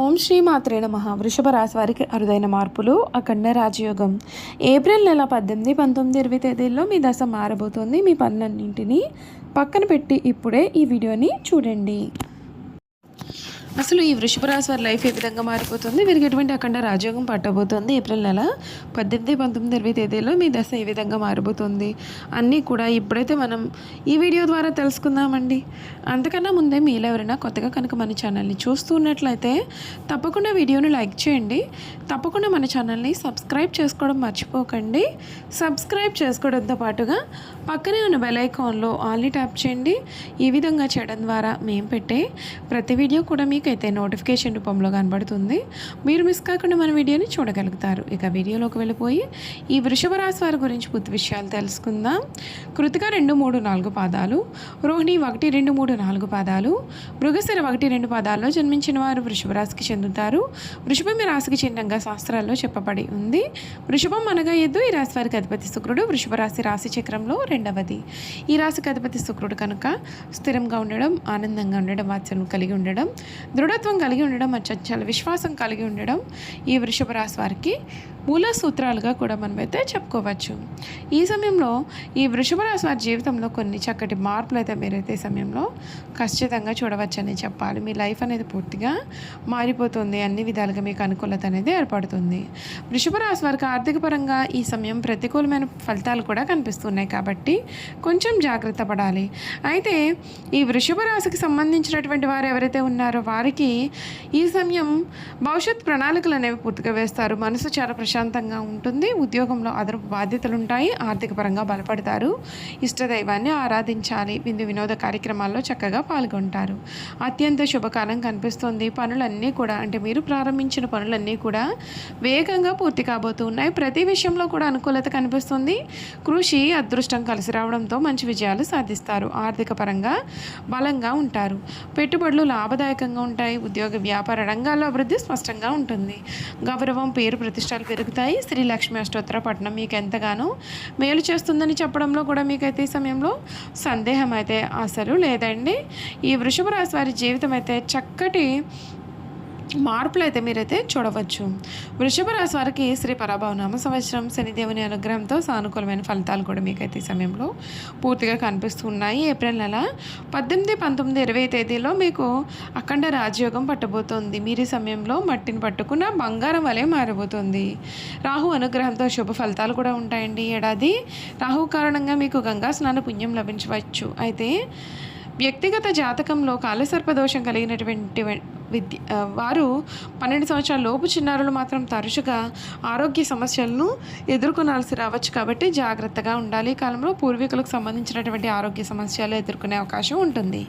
ఓం శ్రీ మాత్రే నమః. వృషభ రాశి వారికి అరుదైన మార్పులు, అఖండ రాజయోగం. ఏప్రిల్ నెల 18, 19, 20 తేదీల్లో మీ దశ మారబోతోంది. మీ పనులన్నింటినీ పక్కన పెట్టి ఇప్పుడే ఈ వీడియోని చూడండి. అసలు ఈ వృషభ రాశి వారి లైఫ్ ఏ విధంగా మారిపోతుంది, వీరికి ఎటువంటి అఖండ రాజయోగం పట్టబోతోంది, ఏప్రిల్ నెల 18, 19, 20 తేదీల్లో మీ దశ ఏ విధంగా మారిపోతుంది అన్నీ కూడా ఇప్పుడైతే మనం ఈ వీడియో ద్వారా తెలుసుకుందామండి. అంతకన్నా ముందే మీలో ఎవరైనా కొత్తగా కనుక మన ఛానల్ని చూస్తున్నట్లయితే తప్పకుండా వీడియోని లైక్ చేయండి. తప్పకుండా మన ఛానల్ని సబ్స్క్రైబ్ చేసుకోవడం మర్చిపోకండి. సబ్స్క్రైబ్ చేసుకోవడంతో పాటుగా పక్కనే ఉన్న బెల్ ఐకాన్లో ఆల్ని ట్యాప్ చేయండి. ఈ విధంగా చేయడం ద్వారా మేము పెట్టే ప్రతి వీడియో కూడా మీకైతే నోటిఫికేషన్ రూపంలో కనబడుతుంది. మీరు మిస్ కాకుండా మన వీడియోని చూడగలుగుతారు. ఇక వీడియోలోకి వెళ్ళిపోయి ఈ వృషభ రాశి వారి గురించి పూర్తి విషయాలు తెలుసుకుందాం. కృతిక 2, 3, 4 పాదాలు, రోహిణి 1, 2, 3, 4 పాదాలు, మృగశిర 1, 2 పాదాల్లో జన్మించిన వారు వృషభ రాశికి చెందుతారు. వృషభం ఈ రాశికి చిహ్నంగా శాస్త్రాల్లో చెప్పబడి ఉంది. వృషభం అనగా ఎద్దు. ఈ రాశి వారికి అధిపతి శుక్రుడు. వృషభ రాశి చక్రంలో రెండవది. ఈ రాశికి అధిపతి శుక్రుడు కనుక స్థిరంగా ఉండడం, ఆనందంగా ఉండడం, వాత్సల్యం కలిగి ఉండడం, దృఢత్వం కలిగి ఉండడం, అచంచల విశ్వాసం కలిగి ఉండడం ఈ వృషభ రాశి వారికి మూల సూత్రాలుగా కూడా మనమైతే చెప్పుకోవచ్చు. ఈ సమయంలో ఈ వృషభ రాశి వారి జీవితంలో కొన్ని చక్కటి మార్పులు అయితే మీరైతే ఈ సమయంలో ఖచ్చితంగా చూడవచ్చని చెప్పాలి. మీ లైఫ్ అనేది పూర్తిగా మారిపోతుంది. అన్ని విధాలుగా మీకు అనుకూలత అనేది ఏర్పడుతుంది. వృషభ రాశి వారికి ఆర్థిక పరంగా ఈ సమయం ప్రతికూలమైన ఫలితాలు కూడా కనిపిస్తున్నాయి కాబట్టి కొంచెం జాగ్రత్త పడాలి. అయితే ఈ వృషభ రాశికి సంబంధించినటువంటి వారు ఎవరైతే ఉన్నారో వారికి ఈ సమయం భవిష్యత్ ప్రణాళికలు అనేవి పూర్తిగా వేస్తారు. మనసు చాలా ప్రశాంతంగా ఉంటుంది. ఉద్యోగంలో అదనపు బాధ్యతలు ఉంటాయి. ఆర్థిక పరంగా బలపడతారు. ఇష్టదైవాన్ని ఆరాధించాలి. వినోద కార్యక్రమాల్లో చక్కగా పాల్గొంటారు. అత్యంత శుభకాలం కనిపిస్తుంది. పనులన్నీ కూడా అంటే మీరు ప్రారంభించిన పనులన్నీ కూడా వేగంగా పూర్తి కాబోతున్నాయి. ప్రతి విషయంలో కూడా అనుకూలత కనిపిస్తుంది. కృషి అదృష్టం కలిసి రావడంతో మంచి విజయాలు సాధిస్తారు. ఆర్థిక పరంగా బలంగా ఉంటారు. పెట్టుబడులు లాభదాయకంగా ఉంటాయి. ఉద్యోగ వ్యాపార రంగాల్లో అభివృద్ధి స్పష్టంగా ఉంటుంది. గౌరవం, పేరు, ప్రతిష్టలు పెరుగుతాయి. శ్రీ లక్ష్మీ అష్టోత్తర పఠనం మీకు ఎంతగానో మేలు చేస్తుందని చెప్పడంలో కూడా మీకైతే ఈ సమయంలో సందేహం అయితే అసలు లేదండి. ఈ వృషభ రాశి వారి జీవితం అయితే చక్కటి మార్పులు అయితే మీరైతే చూడవచ్చు. వృషభ రాశి వారికి శ్రీ పరాభవనామ సంవత్సరం శనిదేవుని అనుగ్రహంతో సానుకూలమైన ఫలితాలు కూడా మీకైతే ఈ సమయంలో పూర్తిగా కనిపిస్తున్నాయి. ఏప్రిల్ నెల 18, 19, 20 తేదీలో మీకు అఖండ రాజయోగం పట్టబోతోంది. మీరు ఈ సమయంలో మట్టిని పట్టుకున్న బంగారం వలె మారబోతుంది. రాహు అనుగ్రహంతో శుభ ఫలితాలు కూడా ఉంటాయండి. ఏడాది రాహు కారణంగా మీకు గంగా స్నాన పుణ్యం లభించవచ్చు. అయితే వ్యక్తిగత జాతకంలో కాలసర్పదోషం కలిగినటువంటి వారు 12 సంవత్సరాల లోపు చిన్నారులు మాత్రం తరచుగా ఆరోగ్య సమస్యలను ఎదుర్కొనాల్సి రావచ్చు కాబట్టి జాగ్రత్తగా ఉండాలి. ఈ కాలంలో పూర్వీకులకు సంబంధించినటువంటి ఆరోగ్య సమస్యలు ఎదుర్కొనే అవకాశం ఉంటుంది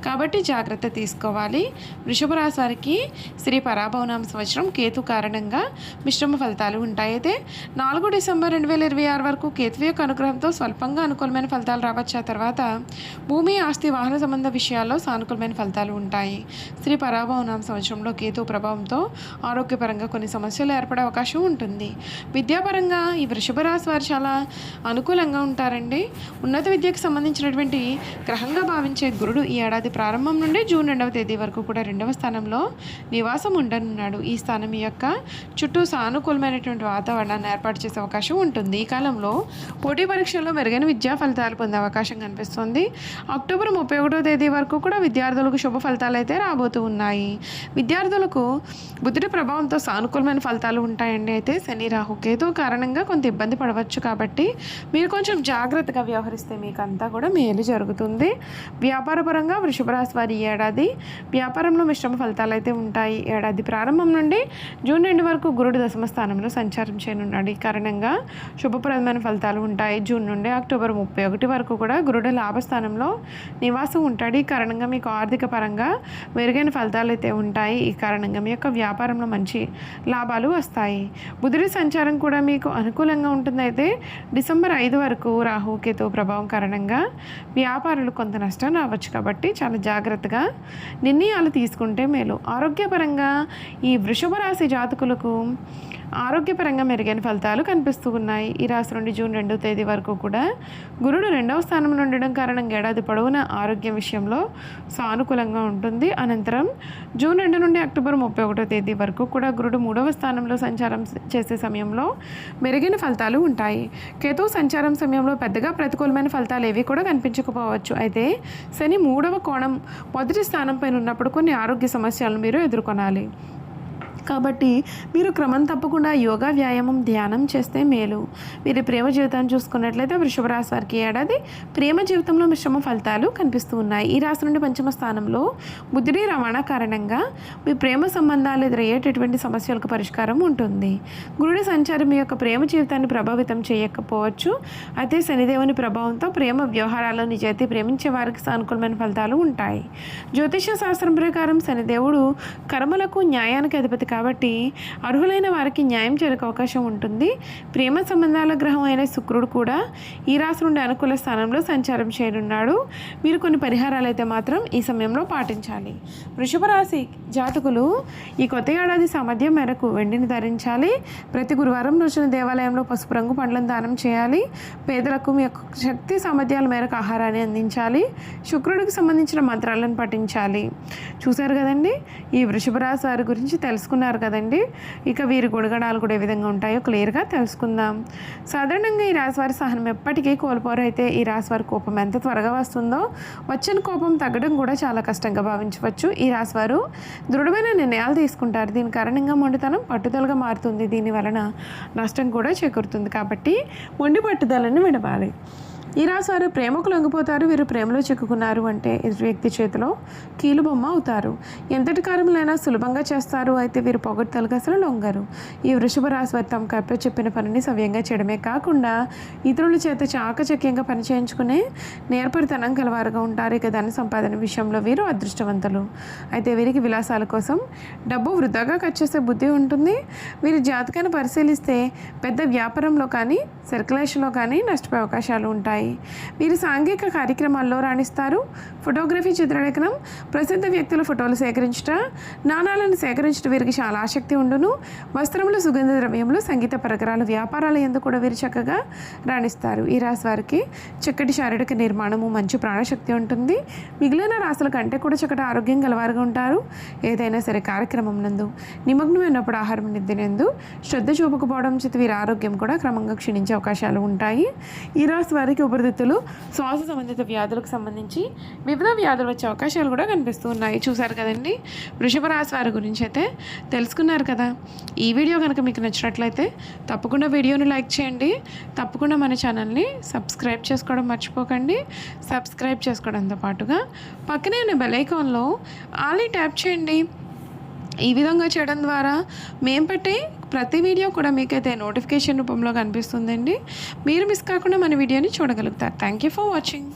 కాబట్టి జాగ్రత్త తీసుకోవాలి. వృషభ రాశి వారికి శ్రీ పరాభవనామ సంవత్సరం కేతు కారణంగా మిశ్రమ ఫలితాలు ఉంటాయి. అయితే 4 డిసెంబర్ 2026 వరకు కేతు యొక్క అనుగ్రహంతో స్వల్పంగా అనుకూలమైన ఫలితాలు రావచ్చు. ఆ తర్వాత భూమి, ఆస్తి, వాహన సంబంధ విషయాల్లో సానుకూలమైన ఫలితాలు ఉంటాయి. శ్రీ పరాభవనామ సంవత్సరంలో కేతు ప్రభావంతో ఆరోగ్యపరంగా కొన్ని సమస్యలు ఏర్పడే అవకాశం ఉంటుంది. విద్యాపరంగా ఈ వృషభ రాశి వారు చాలా అనుకూలంగా ఉంటారండి. ఉన్నత విద్యకు సంబంధించినటువంటి గ్రహంగా భావించే గురుడు ఈ ఏడాది ప్రారంభం నుండి జూన్ 2వ తేదీ వరకు కూడా 2వ స్థానంలో నివాసం ఉండనున్నాడు. ఈ స్థానం యొక్క చుట్టూ సానుకూలమైనటువంటి వాతావరణాన్ని ఏర్పాటు చేసే అవకాశం ఉంటుంది. ఈ కాలంలో పోటీ పరీక్షల్లో మెరుగైన విద్యా ఫలితాలు పొందే అవకాశం కనిపిస్తుంది. అక్టోబర్ 31వ తేదీ వరకు కూడా విద్యార్థులకు శుభ ఫలితాలు అయితే రాబోతూ ఉన్నాయి. విద్యార్థులకు బుధుడి ప్రభావంతో సానుకూలమైన ఫలితాలు ఉంటాయండి. అయితే శని, రాహు, కేతు కారణంగా కొంత ఇబ్బంది పడవచ్చు కాబట్టి మీరు కొంచెం జాగ్రత్తగా వ్యవహరిస్తే మీకు అంతా కూడా మేలు జరుగుతుంది. వ్యాపార పరంగా వృషభ రాశి వారి ఏడాది వ్యాపారంలో మిశ్రమ ఫలితాలు అయితే ఉంటాయి. ఏడాది ప్రారంభం నుండి జూన్ 2 వరకు గురుడు దశమ స్థానంలో సంచారం చేయనున్నాడు. ఈ కారణంగా శుభప్రదమైన ఫలితాలు ఉంటాయి. జూన్ నుండి అక్టోబర్ 31 వరకు కూడా గురుడు లాభస్థానంలో నివాసం ఉంటాడు. ఈ కారణంగా మీకు ఆర్థిక పరంగా మెరుగైన ఫలితాలు అయితే ఉంటాయి. ఈ కారణంగా మీ యొక్క వ్యాపారంలో మంచి లాభాలు వస్తాయి. బుధుడి సంచారం కూడా మీకు అనుకూలంగా ఉంటుంది. అయితే డిసెంబర్ 5 వరకు రాహు, కేతు ప్రభావం కారణంగా వ్యాపారులు కొంత నష్టం రావచ్చు కాబట్టి చాలా జాగ్రత్తగా నిర్ణయాలు తీసుకుంటే మేలు. ఆరోగ్యపరంగా ఈ వృషభ రాశి జాతకులకు ఆరోగ్యపరంగా మెరుగైన ఫలితాలు కనిపిస్తూ ఉన్నాయి. ఈ రాశి నుండి జూన్ 2వ తేదీ వరకు కూడా గురుడు 2వ స్థానంలో ఉండడం కారణంగా ఏడాది పొడవునా ఆరోగ్యం విషయంలో సానుకూలంగా ఉంటుంది. అనంతరం జూన్ 2 నుండి అక్టోబర్ 31వ తేదీ వరకు కూడా గురుడు 3వ స్థానంలో సంచారం చేసే సమయంలో మెరుగైన ఫలితాలు ఉంటాయి. కేతువు సంచారం సమయంలో పెద్దగా ప్రతికూలమైన ఫలితాలు ఏవి కూడా కనిపించకపోవచ్చు. అయితే శని 3వ కోణం 1వ స్థానం పైన ఉన్నప్పుడు కొన్ని ఆరోగ్య సమస్యలను మీరు ఎదుర్కొనాలి. కాబట్టి మీరు క్రమం తప్పకుండా యోగా, వ్యాయామం, ధ్యానం చేస్తే మేలు. మీరు ప్రేమ జీవితాన్ని చూసుకున్నట్లయితే వృషభ రాశి వారికి ఏడాది ప్రేమ జీవితంలో మిశ్రమ ఫలితాలు కనిపిస్తూ ఉన్నాయి. ఈ రాశి నుండి పంచమ స్థానంలో బుద్ధుడి రవాణా కారణంగా మీ ప్రేమ సంబంధాలు ఎదురయ్యేటటువంటి సమస్యలకు పరిష్కారం ఉంటుంది. గురుడి సంచారం మీ యొక్క ప్రేమ జీవితాన్ని ప్రభావితం చేయకపోవచ్చు. అయితే శనిదేవుని ప్రభావంతో ప్రేమ వ్యవహారాల్లో నిజాయితీ ప్రేమించే వారికి సానుకూలమైన ఫలితాలు ఉంటాయి. జ్యోతిష శాస్త్రం ప్రకారం శనిదేవుడు కర్మలకు, న్యాయానికి అధిపతి కాబట్టి అర్హులైన వారికి న్యాయం చేయడానికి అవకాశం ఉంటుంది. ప్రేమ సంబంధాల గ్రహం అయిన శుక్రుడు కూడా ఈ రాశి నుండి అనుకూల స్థానంలో సంచారం చేయనున్నాడు. మీరు కొన్ని పరిహారాలు అయితే మాత్రం ఈ సమయంలో పాటించాలి. వృషభ రాశి జాతకులు ఈ కొత్త ఏడాది సామర్థ్యం మేరకు వెండిని ధరించాలి. ప్రతి గురువారం రోజున దేవాలయంలో పసుపు రంగు పండ్లను దానం చేయాలి. పేదలకు మీ యొక్క శక్తి సామర్థ్యాల మేరకు ఆహారాన్ని అందించాలి. శుక్రుడికి సంబంధించిన మంత్రాలను పఠించాలి. చూశారు కదండి, ఈ వృషభ రాశి వారి గురించి తెలుసుకున్నారు కదండి. ఇక వీరి గుణగణాలు కూడా ఏ విధంగా ఉంటాయో క్లియర్గా తెలుసుకుందాం. సాధారణంగా ఈ రాశి వారి సహనం ఎప్పటికీ కోల్పోరు. అయితే ఈ రాశి వారి కోపం ఎంత త్వరగా వస్తుందో వచ్చిన కోపం తగ్గడం కూడా చాలా కష్టంగా భావించవచ్చు. ఈ రాశి వారు దృఢమైన నిర్ణయాలు తీసుకుంటారు. దీని కారణంగా మొండితనం పట్టుదలగా మారుతుంది. దీని వలన నష్టం కూడా చేకూరుతుంది. కాబట్టి మొండి పట్టుదలను విడవాలి. ఈ రాశి వారు ప్రేమకు లొంగిపోతారు. వీరు ప్రేమలో చిక్కుకున్నారు అంటే ఎదుటి వ్యక్తి చేతిలో కీలుబొమ్మ అవుతారు. ఎంతటి కార్యములైనా సులభంగా చేస్తారు. అయితే వీరు పొగడ్తలకు అసలు లొంగరు. ఈ వృషభ రాశి వారు తమ కప్ప చెప్పిన పనిని సవ్యంగా చేయడమే కాకుండా ఇతరుల చేత చాకచక్యంగా పనిచేయించుకునే నేర్పరితనం కలవారుగా ఉంటారు. ఇక ధన సంపాదన విషయంలో వీరు అదృష్టవంతులు. అయితే వీరికి విలాసాల కోసం డబ్బు వృధాగా ఖర్చు చేసే బుద్ధి ఉంటుంది. వీరి జాతకాన్ని పరిశీలిస్తే పెద్ద వ్యాపారంలో కానీ సర్క్యులేషన్లో కానీ నష్టపోయే అవకాశాలు ఉంటాయి. వీరు సాంఘిక కార్యక్రమాల్లో రాణిస్తారు. ఫోటోగ్రఫీ, చిత్రలేఖనం, ప్రసిద్ధ వ్యక్తుల ఫోటోలు సేకరించుట, నాణాలను సేకరించడం వీరికి చాలా ఆసక్తి ఉండును. వస్త్రములు, సుగంధ ద్రవ్యములు, సంగీత పరికరాల వ్యాపారాల యందు కూడా వీరు చక్కగా రాణిస్తారు. ఈ రాశి వారికి చక్కటి శారీరక నిర్మాణము, మంచి ప్రాణశక్తి ఉంటుంది. మిగిలిన రాశుల కంటే కూడా చక్కటి ఆరోగ్యం గలవారుగా ఉంటారు. ఏదైనా సరే కార్యక్రమం నందు నిమగ్నమైనప్పుడు ఆహారం నిద్రనందు శ్రద్ధ చూపకపోవడం చేత వీరి ఆరోగ్యం కూడా క్రమంగా క్షీణించే అవకాశాలు ఉంటాయి. ఈ రాశి వారికి ఉపరితిత్తులు, శ్వాస సంబంధిత వ్యాధులకు సంబంధించి వివిధ వ్యాధులు వచ్చే అవకాశాలు కూడా కనిపిస్తూ ఉన్నాయి. చూశారు కదండి, వృషభ రాశి వారి గురించి అయితే తెలుసుకున్నారు కదా. ఈ వీడియో కనుక మీకు నచ్చినట్లయితే తప్పకుండా వీడియోని లైక్ చేయండి. తప్పకుండా మన ఛానల్ని సబ్స్క్రైబ్ చేసుకోవడం మర్చిపోకండి. సబ్స్క్రైబ్ చేసుకోవడంతో పాటుగా పక్కనే ఉన్న బెల్ ఐకాన్లో ఆల్ని ట్యాప్ చేయండి. ఈ విధంగా చేయడం ద్వారా మేము పెట్టే ప్రతి వీడియో కూడా మీకైతే నోటిఫికేషన్ రూపంలో కనిపిస్తుందండి. మీరు మిస్ కాకుండా మన వీడియోని చూడగలుగుతారు. Thank you for watching.